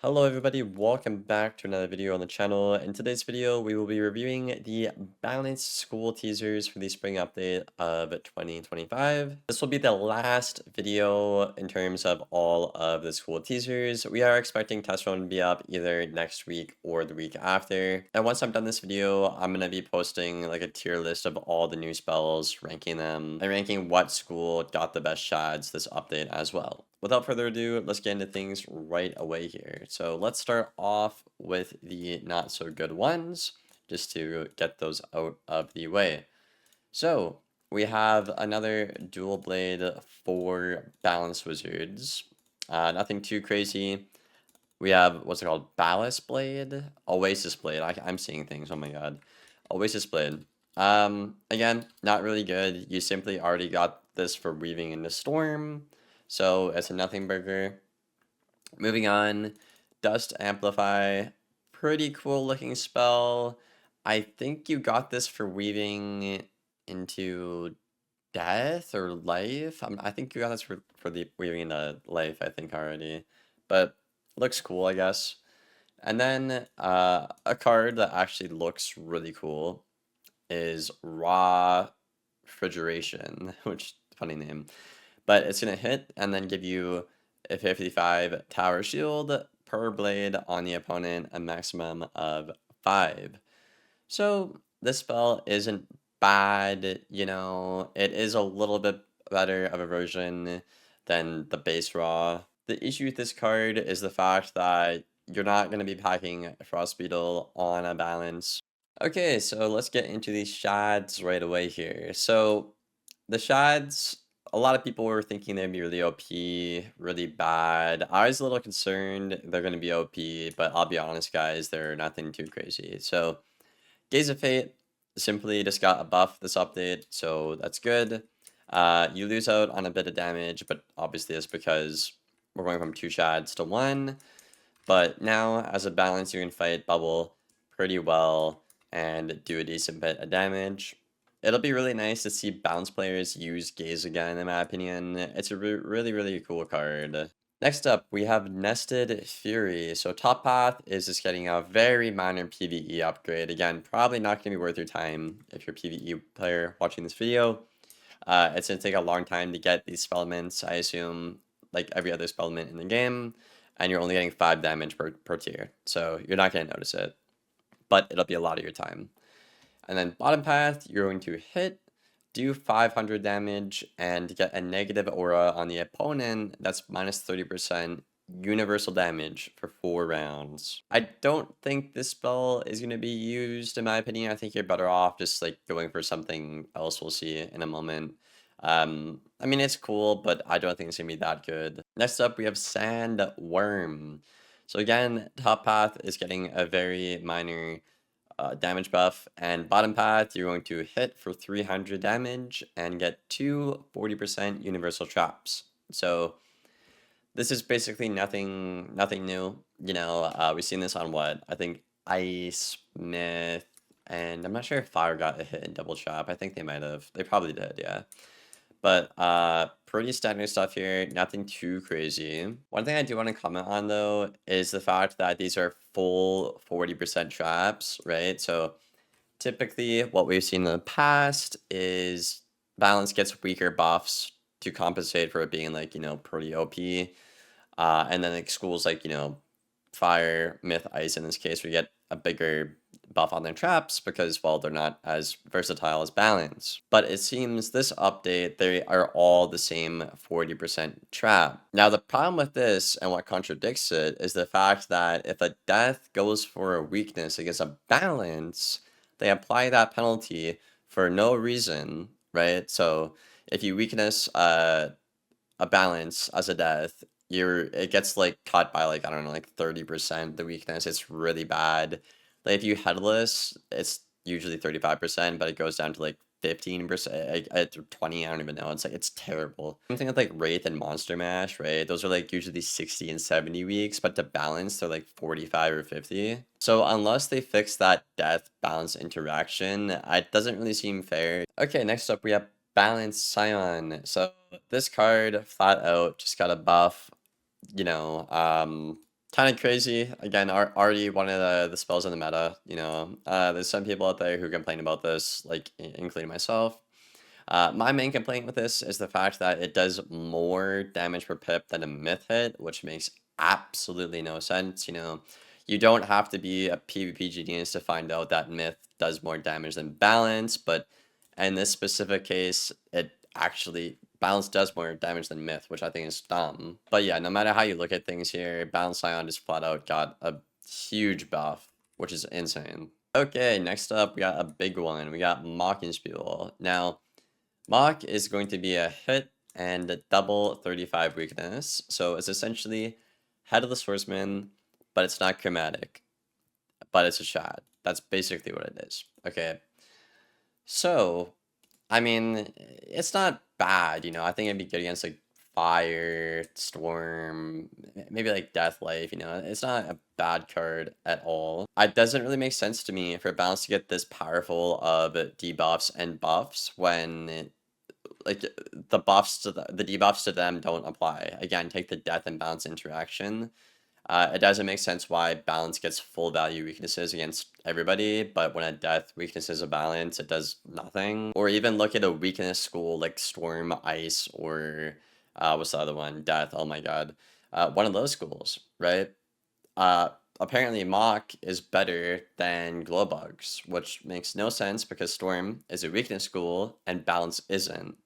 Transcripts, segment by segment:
Hello everybody, welcome back to another video on the channel. In today's video, we will be reviewing the balanced school teasers for the spring update of 2025. This will be the last video in terms of all of the school teasers. We are expecting test run to be up either next week or the week after. And once I'm done this video, I'm going to be posting like a tier list of all the new spells, ranking them, and ranking what school got the best shads this update as well. Without further ado, let's get into things right away here. So let's start off with the not so good ones, just to get those out of the way. So we have another dual blade for balanced wizards. Nothing too crazy. We have, what's it called? Ballast blade? Oasis blade. I'm seeing things, oh my god. Oasis blade. Again, not really good. You simply already got this for weaving in the storm. So it's a nothing burger. Moving on, Dust Amplify. Pretty cool looking spell. I think you got this for weaving into death or life. I think you got this for the weaving into life, I think already. But looks cool, I guess. And then a card that actually looks really cool is Raw Refrigeration, which funny name. But it's going to hit and then give you a 55 tower shield per blade on the opponent, a maximum of 5. So this spell isn't bad, you know, it is a little bit better of a version than the base raw. The issue with this card is the fact that you're not going to be packing Frost Beetle on a balance. Okay, so let's get into these shads right away here. So the shads, a lot of people were thinking they'd be really OP, really bad. I was a little concerned they're going to be OP, but I'll be honest, guys, they're nothing too crazy. So, Gaze of Fate simply just got a buff this update, so that's good. You lose out on a bit of damage, but obviously it's because we're going from 2 shads to 1. But now, as a balance, you can fight Bubble pretty well and do a decent bit of damage. It'll be really nice to see bounce players use Gaze again, in my opinion. It's a really cool card. Next up, we have Nested Fury. So Top Path is just getting a very minor PvE upgrade. Again, probably not going to be worth your time if you're a PvE player watching this video. It's going to take a long time to get these spellments, I assume, like every other spellment in the game. And you're only getting 5 damage per tier. So you're not going to notice it. But it'll be a lot of your time. And then bottom path, you're going to hit, do 500 damage, and get a negative aura on the opponent that's minus 30% universal damage for 4 rounds. I don't think this spell is going to be used, in my opinion. I think you're better off just like going for something else we'll see in a moment. I mean, it's cool, but I don't think it's going to be that good. Next up, we have Sandworm. So again, top path is getting a very minor damage buff, and bottom path you're going to hit for 300 damage and get 2 40% universal traps. So this is basically nothing new. You know, we've seen this on what I think Ice Myth, and I'm not sure if Fire got a hit in double trap. I think they might have. They probably did, yeah. But pretty standard stuff here, nothing too crazy. One thing I do want to comment on though is the fact that these are full 40% traps, right? So typically what we've seen in the past is balance gets weaker buffs to compensate for it being like, you know, pretty OP. And then like schools like, you know, Fire, Myth, Ice in this case, we get a bigger buff on their traps because, well, they're not as versatile as balance. But it seems this update, they are all the same 40% trap. Now, the problem with this and what contradicts it is the fact that if a death goes for a weakness against a balance, they apply that penalty for no reason, right? So if you weakness a balance as a death, it gets like cut by like I don't know, like 30% the weakness. It's really bad. Like if you headless, it's usually 35%, but it goes down to like 15%, 20, I don't even know. It's like it's terrible. Something with like Wraith and Monster Mash, right? Those are like usually 60 and 70 weeks, but to balance they're like 45 or 50. So unless they fix that death balance interaction, it doesn't really seem fair. Okay, next up we have Balance Scion. So this card flat out just got a buff, you know, kind of crazy. Again, already one of the spells in the meta, you know. There's some people out there who complain about this, like including myself. My main complaint with this is the fact that it does more damage per pip than a myth hit, which makes absolutely no sense. You know, you don't have to be a PvP genius to find out that myth does more damage than balance, but in this specific case, it actually balance does more damage than myth, which I think is dumb. But yeah, no matter how you look at things here, balance Scion just flat out got a huge buff, which is insane. Okay, next up, we got a big one. We got Mockinspiel. Now, Mock is going to be a hit and a double 35 weakness. So it's essentially Head of the Swordsman, but it's not chromatic, but it's a shad. That's basically what it is. Okay. So, I mean, it's not bad, you know. I think it'd be good against like Fire, Storm, maybe like Death Life, you know. It's not a bad card at all. It doesn't really make sense to me for balance to get this powerful of debuffs and buffs when like the buffs to the debuffs to them don't apply. Again, take the death and balance interaction. It doesn't make sense why balance gets full value weaknesses against everybody, but when a death weaknesses a balance, it does nothing. Or even look at a weakness school like Storm, Ice, or what's the other one? Death. Oh my god. One of those schools, right? Apparently Mock is better than Glowbugs, which makes no sense because Storm is a weakness school and balance isn't.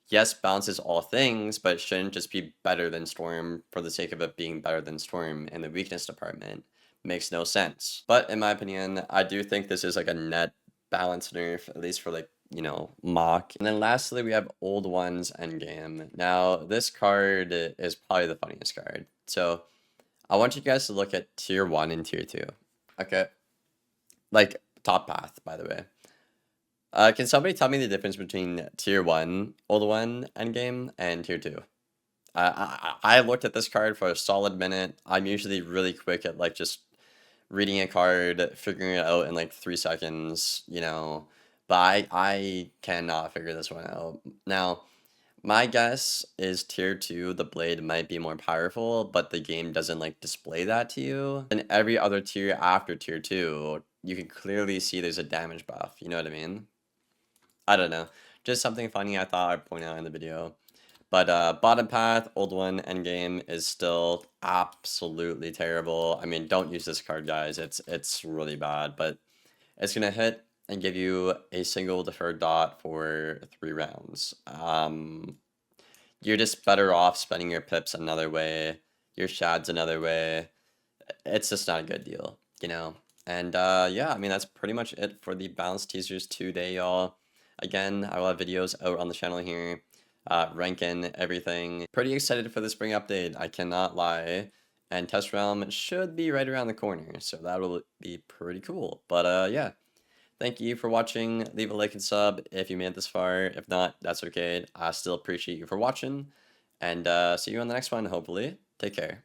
Yes, balance is all things, but it shouldn't just be better than Storm for the sake of it being better than Storm in the weakness department. Makes no sense. But in my opinion, I do think this is like a net balance nerf, at least for like, you know, Mock. And then lastly, we have Old Ones Endgame. Now, this card is probably the funniest card. So, I want you guys to look at Tier 1 and Tier 2. Okay? Like, top path, by the way. Can somebody tell me the difference between Tier 1 Old One Endgame and Tier 2? I looked at this card for a solid minute. I'm usually really quick at like just reading a card, figuring it out in like 3 seconds, you know. But I cannot figure this one out. Now, my guess is Tier 2, the blade might be more powerful, but the game doesn't like display that to you. And every other tier after Tier 2, you can clearly see there's a damage buff. You know what I mean? I don't know. Just something funny I thought I'd point out in the video. But bottom path, Old One Endgame is still absolutely terrible. I mean, don't use this card, guys. It's really bad, but it's gonna hit and give you a single deferred dot for 3 rounds. You're just better off spending your pips another way, your shads another way. It's just not a good deal, you know? And yeah, I mean, that's pretty much it for the balance teasers today, y'all. Again, I will have videos out on the channel here, ranking everything. Pretty excited for the spring update, I cannot lie. And Test Realm should be right around the corner, so that will be pretty cool. But yeah, thank you for watching. Leave a like and sub if you made it this far. If not, that's okay. I still appreciate you for watching. And see you on the next one, hopefully. Take care.